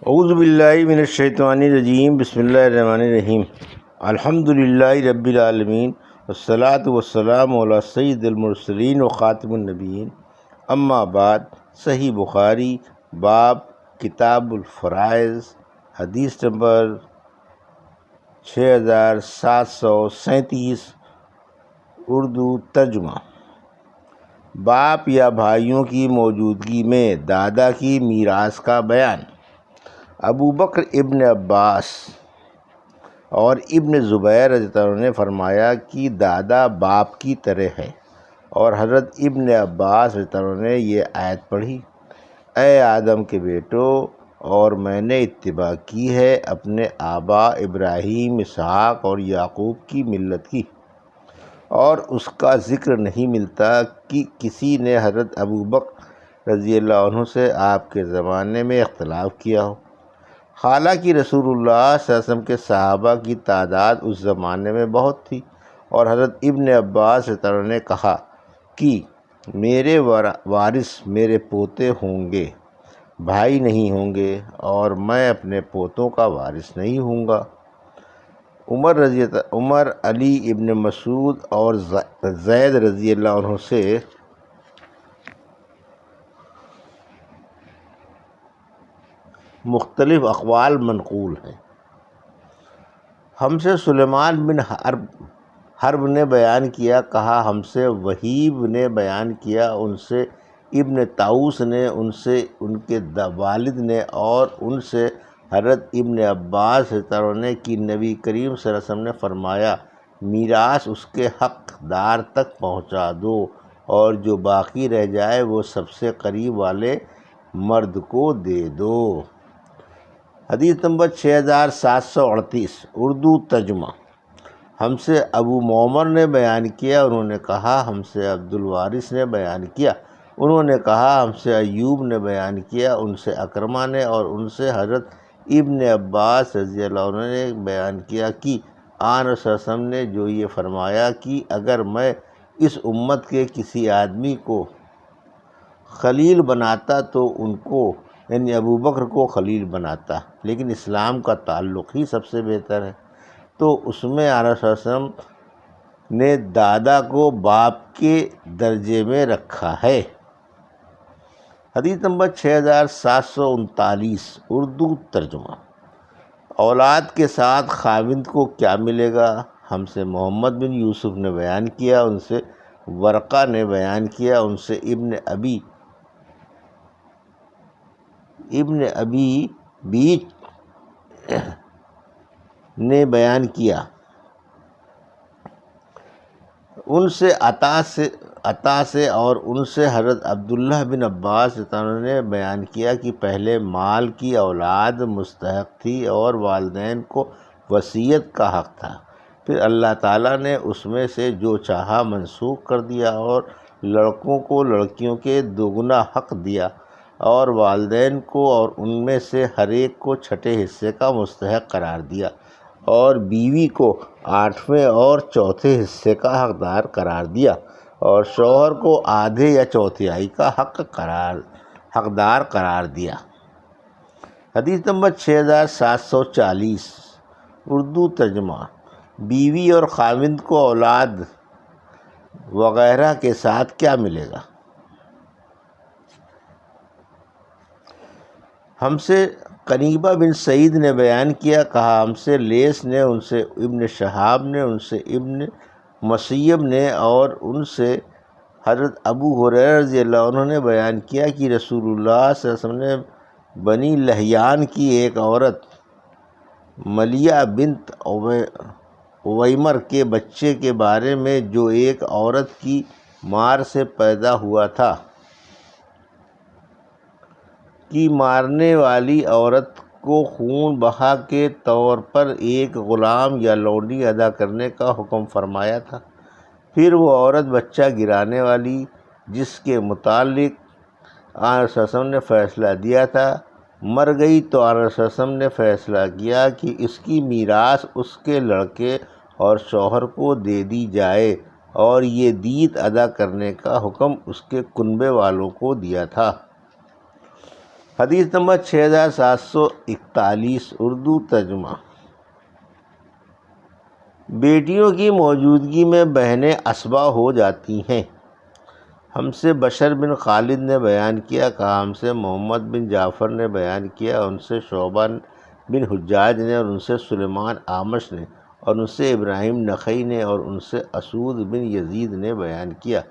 اعوذ باللہ من الشیطان الرجیم، بسم اللہ الرحمن الرحیم۔ الحمد للہ رب العالمین، والصلاة والسلام علی سید المرسلین و خاتم النبیین، اما بعد۔ صحیح بخاری، باب کتاب الفرائض، حدیث نمبر 6737، اردو ترجمہ۔ باپ یا بھائیوں کی موجودگی میں دادا کی میراث کا بیان۔ ابو بکر ابن عباس اور ابن زبیر رضی اللہ عنہ نے فرمایا کہ دادا باپ کی طرح ہے، اور حضرت ابن عباس رضی اللہ عنہ نے یہ آیت پڑھی: اے آدم کے بیٹو، اور میں نے اتباع کی ہے اپنے آبا ابراہیم، اسحاق اور یعقوب کی ملت کی۔ اور اس کا ذکر نہیں ملتا کہ کسی نے حضرت ابو بکر رضی اللہ عنہ سے آپ کے زمانے میں اختلاف کیا ہو، حالانکہ رسول اللہ صلی اللہ علیہ وسلم کے صحابہ کی تعداد اس زمانے میں بہت تھی۔ اور حضرت ابن عباس رضی اللہ عنہ نے کہا کہ میرے وارث میرے پوتے ہوں گے، بھائی نہیں ہوں گے، اور میں اپنے پوتوں کا وارث نہیں ہوں گا۔ عمر، علی ابن مسعود اور زید رضی اللہ عنہ سے مختلف اقوال منقول ہیں۔ ہم سے سلیمان بن حرب نے بیان کیا، کہا ہم سے وہیب نے بیان کیا، ان سے ابن طاؤس نے، ان سے ان کے والد نے، اور ان سے حضرت ابن عباس رضی اللہ عنہ نے کہ نبی کریم صلی اللہ علیہ وسلم نے فرمایا: میراث اس کے حقدار تک پہنچا دو، اور جو باقی رہ جائے وہ سب سے قریب والے مرد کو دے دو۔ حدیث نمبر 6738، اردو ترجمہ۔ ہم سے ابو معمر نے بیان کیا، انہوں نے کہا ہم سے عبد الوارث نے بیان کیا، انہوں نے کہا ہم سے ایوب نے بیان کیا، ان سے اکرمہ نے، اور ان سے حضرت ابن عباس رضی اللہ عنہ نے بیان کیا کہ آن رسول صلی اللہ علیہ وسلم نے جو یہ فرمایا کہ اگر میں اس امت کے کسی آدمی کو خلیل بناتا تو ان کو، یعنی ابو بکر کو خلیل بناتا، لیکن اسلام کا تعلق ہی سب سے بہتر ہے، تو اس میں آن رسول صلی اللہ علیہ وسلم نے دادا کو باپ کے درجے میں رکھا ہے۔ حدیث نمبر 6739، اردو ترجمہ۔ اولاد کے ساتھ خاوند کو کیا ملے گا؟ ہم سے محمد بن یوسف نے بیان کیا، ان سے ورقہ نے بیان کیا، ان سے ابن ابی بیچ نے بیان کیا، ان سے عطا سے، اور ان سے حضرت عبداللہ بن عباس رضی اللہ عنہ نے بیان کیا کہ پہلے مال کی اولاد مستحق تھی اور والدین کو وصیت کا حق تھا، پھر اللہ تعالیٰ نے اس میں سے جو چاہا منسوخ کر دیا، اور لڑکوں کو لڑکیوں کے دوگنا حق دیا، اور والدین کو اور ان میں سے ہر ایک کو چھٹے حصے کا مستحق قرار دیا، اور بیوی کو 8ویں اور چوتھے حصے کا حقدار قرار دیا، اور شوہر کو آدھے یا چوتھائی کا حقدار قرار دیا۔ حدیث نمبر 6740، اردو ترجمہ۔ بیوی اور خاوند کو اولاد وغیرہ کے ساتھ کیا ملے گا؟ ہم سے قنیبہ بن سعید نے بیان کیا، کہا ہم سے لیث نے، ان سے ابن شہاب نے، ان سے ابن مسیب نے، اور ان سے حضرت ابو ہریرہ رضی اللہ عنہ نے بیان کیا کہ رسول اللہ صلی اللہ علیہ وسلم نے بنی لحیان کی ایک عورت ملیہ بنت اویمر کے بچے کے بارے میں جو ایک عورت کی مار سے پیدا ہوا تھا کہ مارنے والی عورت کو خون بہا کے طور پر ایک غلام یا لونڈی ادا کرنے کا حکم فرمایا تھا۔ پھر وہ عورت بچہ گرانے والی، جس کے متعلق آن رسول اللہ صلی اللہ علیہ وسلم نے فیصلہ دیا تھا، مر گئی، تو آن رسول اللہ صلی اللہ علیہ وسلم نے فیصلہ کیا کہ اس کی میراث اس کے لڑکے اور شوہر کو دے دی جائے، اور یہ دیت ادا کرنے کا حکم اس کے کنبے والوں کو دیا تھا۔ حدیث نمبر 6741 اردو ترجمہ۔ بیٹیوں کی موجودگی میں بہنیں اسبا ہو جاتی ہیں۔ ہم سے بشر بن خالد نے بیان کیا، کہا ہم سے محمد بن جعفر نے بیان کیا، ان سے شعبہ بن حجاج نے، اور ان سے سلیمان اعمش نے، اور ان سے ابراہیم نخعی نے، اور ان سے اسود بن یزید نے بیان کیا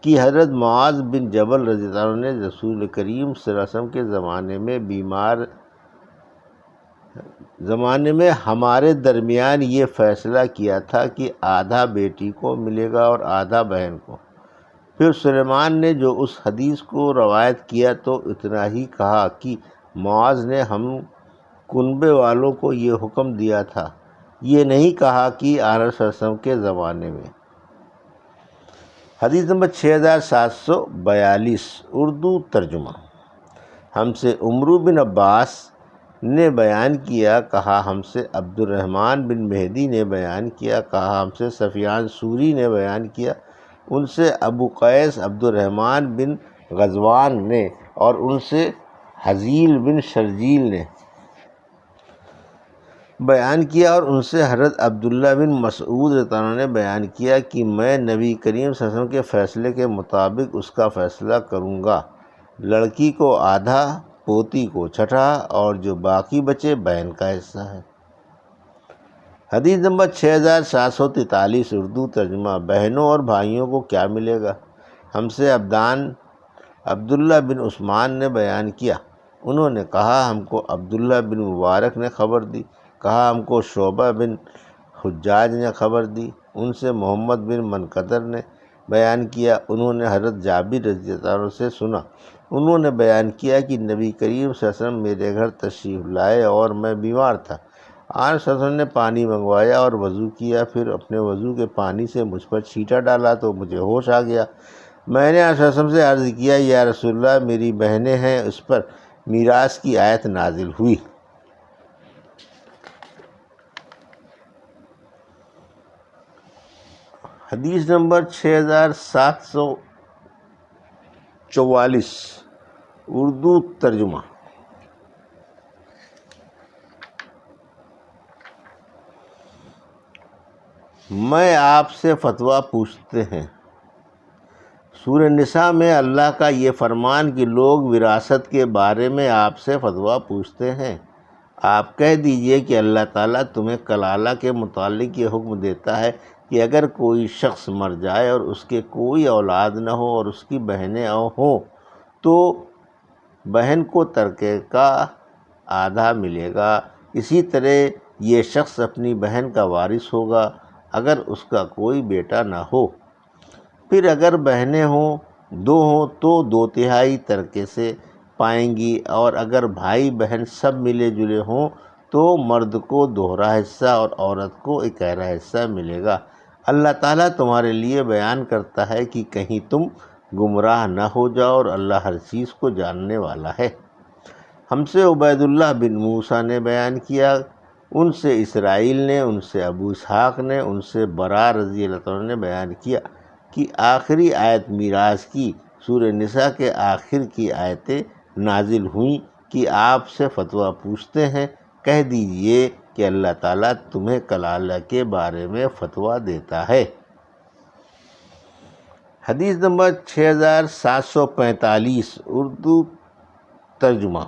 کہ حضرت معاذ بن جبل رضی اللہ عنہ نے رسول کریم صلی اللہ علیہ وسلم کے زمانے میں ہمارے درمیان یہ فیصلہ کیا تھا کہ آدھا بیٹی کو ملے گا اور آدھا بہن کو۔ پھر سلیمان نے جو اس حدیث کو روایت کیا تو اتنا ہی کہا کہ معاذ نے ہم کنبے والوں کو یہ حکم دیا تھا، یہ نہیں کہا کہ آن صلی اللہ علیہ وسلم کے زمانے میں۔ حدیث نمبر 6742 اردو ترجمہ۔ ہم سے عمرو بن عباس نے بیان کیا، کہا ہم سے عبد الرحمن بن مہدی نے بیان کیا، کہا ہم سے سفیان سوری نے بیان کیا، ان سے ابو قیس عبد الرحمن بن غزوان نے، اور ان سے حزیل بن شرجیل نے بیان کیا، اور ان سے حضرت عبداللہ بن مسعود رضی اللہ عنہ نے بیان کیا کہ میں نبی کریم صلی اللہ علیہ وسلم کے فیصلے کے مطابق اس کا فیصلہ کروں گا، لڑکی کو آدھا، پوتی کو چھٹا، اور جو باقی بچے بہن کا حصہ ہے۔ حدیث نمبر 6743 اردو ترجمہ۔ بہنوں اور بھائیوں کو کیا ملے گا؟ ہم سے عبداللہ بن عثمان نے بیان کیا، انہوں نے کہا ہم کو عبداللہ بن مبارک نے خبر دی، کہا ہم کو شعبہ بن حجاج نے خبر دی، ان سے محمد بن منقدر نے بیان کیا، انہوں نے حضرت جابر رضی اللہ عنہ سے سنا، انہوں نے بیان کیا کہ نبی کریم صلی اللہ علیہ وسلم میرے گھر تشریف لائے اور میں بیمار تھا، آن صلی اللہ علیہ وسلم نے پانی منگوایا اور وضو کیا، پھر اپنے وضو کے پانی سے مجھ پر چھینٹا ڈالا تو مجھے ہوش آ گیا، میں نے آن صلی اللہ علیہ وسلم سے عرض کیا یا رسول اللہ میری بہنیں ہیں، اس پر میراث کی آیت نازل ہوئی۔ حدیث نمبر 6744 اردو ترجمہ۔ میں آپ سے فتویٰ پوچھتے ہیں۔ سورہ نساء میں اللہ کا یہ فرمان کہ لوگ وراثت کے بارے میں آپ سے فتویٰ پوچھتے ہیں، آپ کہہ دیجئے کہ اللہ تعالیٰ تمہیں کلالہ کے متعلق یہ حکم دیتا ہے کہ اگر کوئی شخص مر جائے اور اس کے کوئی اولاد نہ ہو اور اس کی بہنیں ہوں تو بہن کو ترکے کا آدھا ملے گا، اسی طرح یہ شخص اپنی بہن کا وارث ہوگا اگر اس کا کوئی بیٹا نہ ہو۔ پھر اگر بہنیں دو ہوں تو 2/3 ترکے سے پائیں گی، اور اگر بھائی بہن سب ملے جلے ہوں تو مرد کو دوہرا حصہ اور عورت کو 1/4 حصہ ملے گا۔ اللہ تعالیٰ تمہارے لیے بیان کرتا ہے کہ کہیں تم گمراہ نہ ہو جاؤ، اور اللہ ہر چیز کو جاننے والا ہے۔ ہم سے عبید اللہ بن موسیٰ نے بیان کیا، ان سے اسرائیل نے، ان سے ابو اسحاق نے، ان سے برا رضی اللہ عنہ نے بیان کیا کہ آخری آیت میراث کی سورہ نساء کے آخر کی آیتیں نازل ہوئیں کہ آپ سے فتویٰ پوچھتے ہیں، کہہ دیجئے کہ اللہ تعالیٰ تمہیں کلالہ کے بارے میں فتویٰ دیتا ہے۔ حدیث نمبر 6745 اردو ترجمہ۔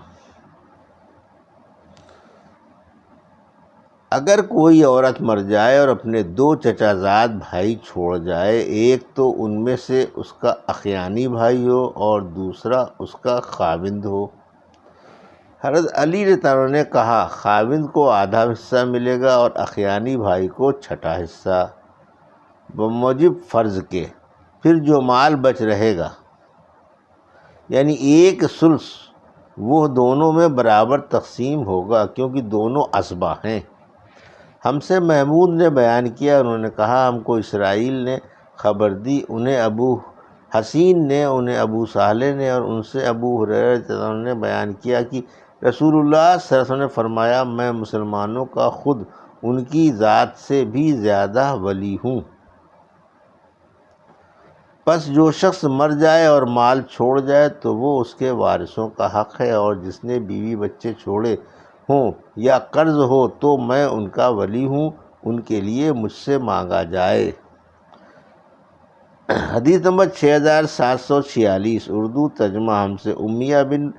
اگر کوئی عورت مر جائے اور اپنے 2 چچا زاد بھائی چھوڑ جائے، ایک تو ان میں سے اس کا اخیانی بھائی ہو اور دوسرا اس کا خاوند ہو، حضرت علی رضی اللہ عنہ نے کہا خاوند کو آدھا حصہ ملے گا اور اخیانی بھائی کو چھٹا حصہ بموجب فرض کے، پھر جو مال بچ رہے گا یعنی 1 ثلث وہ دونوں میں برابر تقسیم ہوگا کیونکہ دونوں اسبا ہیں۔ ہم سے محمود نے بیان کیا، انہوں نے کہا ہم کو اسرائیل نے خبر دی، انہیں ابو حسین نے، انہیں ابو صالح نے، اور ان سے ابو ہریرہ رضی اللہ عنہ نے بیان کیا کہ رسول اللہ صلی اللہ علیہ وسلم نے فرمایا میں مسلمانوں کا خود ان کی ذات سے بھی زیادہ ولی ہوں۔ پس جو شخص مر جائے اور مال چھوڑ جائے تو وہ اس کے وارثوں کا حق ہے، اور جس نے بیوی بچے چھوڑے ہوں یا قرض ہو تو میں ان کا ولی ہوں، ان کے لیے مجھ سے مانگا جائے۔ حدیث نمبر 6746، اردو ترجمہ ہم سے امیہ بن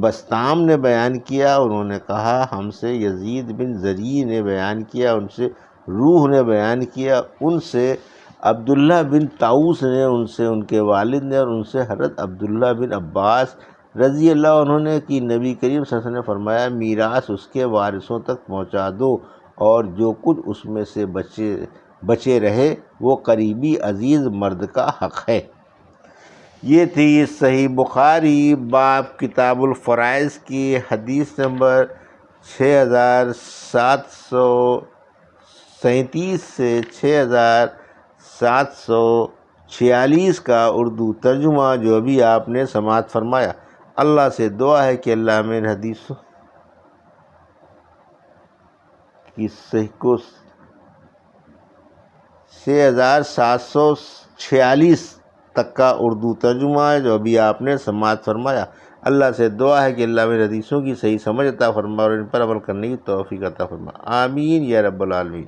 بسطام نے بیان کیا، انہوں نے کہا ہم سے یزید بن زریع نے بیان کیا، ان سے روح نے بیان کیا، ان سے عبداللہ بن طاؤس نے، ان سے ان کے والد نے، اور ان سے حضرت عبداللہ بن عباس رضی اللہ عنہ نے کہ نبی کریم صلی اللہ علیہ وسلم نے فرمایا میراث اس کے وارثوں تک پہنچا دو، اور جو کچھ اس میں سے بچے رہے وہ قریبی عزیز مرد کا حق ہے۔ یہ تھی صحیح بخاری باب کتاب الفرائض کی حدیث نمبر 6737 سے 6746 کا اردو ترجمہ جو ابھی آپ نے سماعت فرمایا۔ اللہ سے دعا ہے کہ اللہ میں حدیثوں کی صحیح کو 6746 تک کا اردو ترجمہ ہے جو ابھی آپ نے سماعت فرمایا۔ اللہ سے دعا ہے کہ اللہ میری حدیثوں کی صحیح سمجھ عطا فرمائے اور ان پر عمل کرنے کی توفیق عطا فرمائے، آمین یا رب العالمین۔